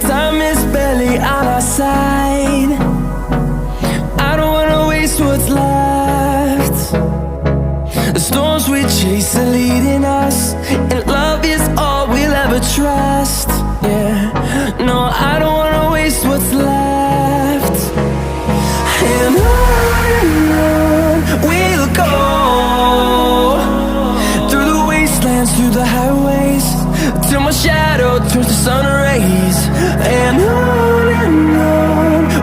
Time is barely on our side. I don't wanna waste what's left. The storms we chase are leading us, and love is all we'll ever trust. Yeah, no, I don't wanna waste what's left. And on we'll go, through the wastelands, through the highways, till my shadow turns to sun rays. And on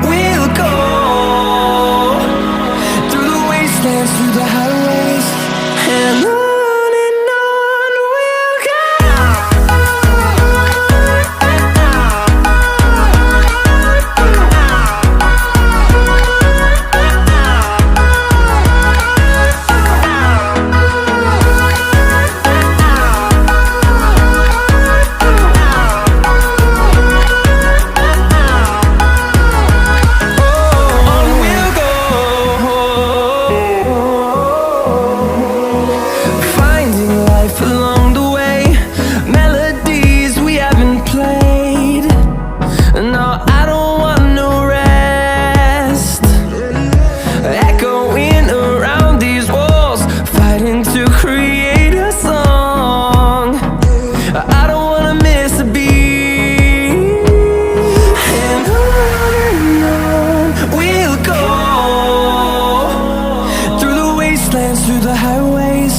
we'll go, through the wastelands, through the highways, and on we'll go. Through the highways,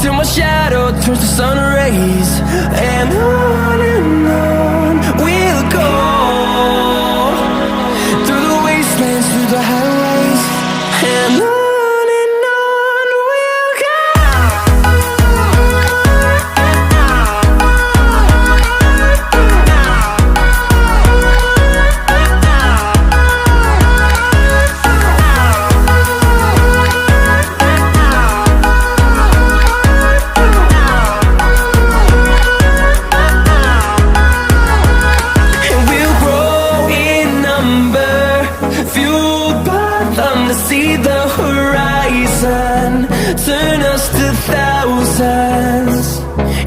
till my shadow turns to sun rays. And on we'll go, through the wastelands, through the highways, and on we'll go. To see the horizon turn us to thousands,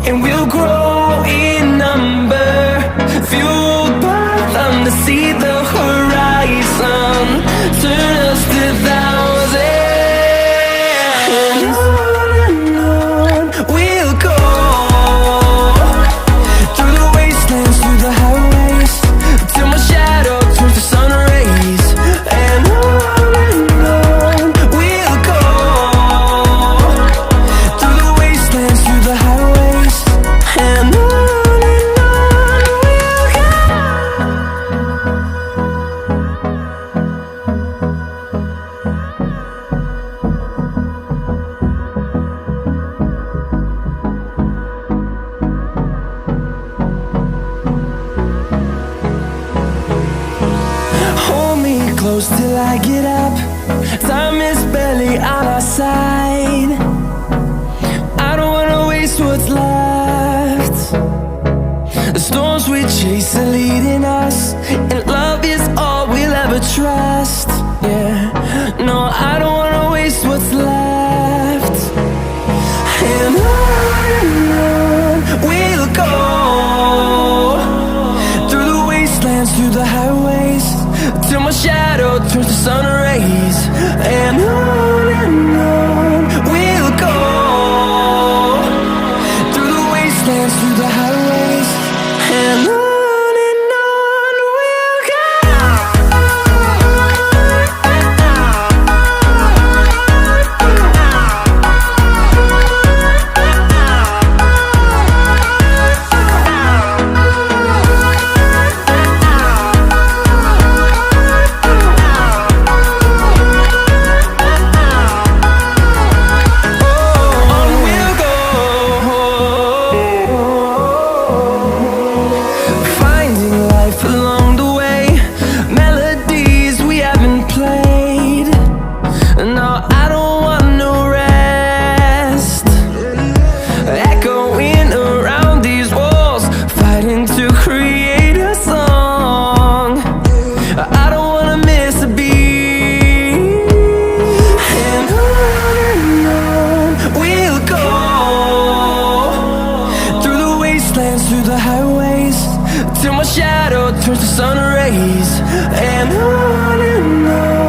and we'll grow in number, fueled by them. To see the horizon turn us to thousands, and on we'll go, through the wastelands, through the highways, till my shadow turns to sun rays. And close till I get up. Time is barely on our side. I don't wanna waste what's left. The storms we chase are leading us, and love is all we'll ever trust. Yeah, no, I don't wanna waste what's left. And on we'll go, through the wastelands, through the highways, till my shadow turns to sun rays. And on we'll go, through the wastelands, through the highways, and on. shadow turns to sun rays, and on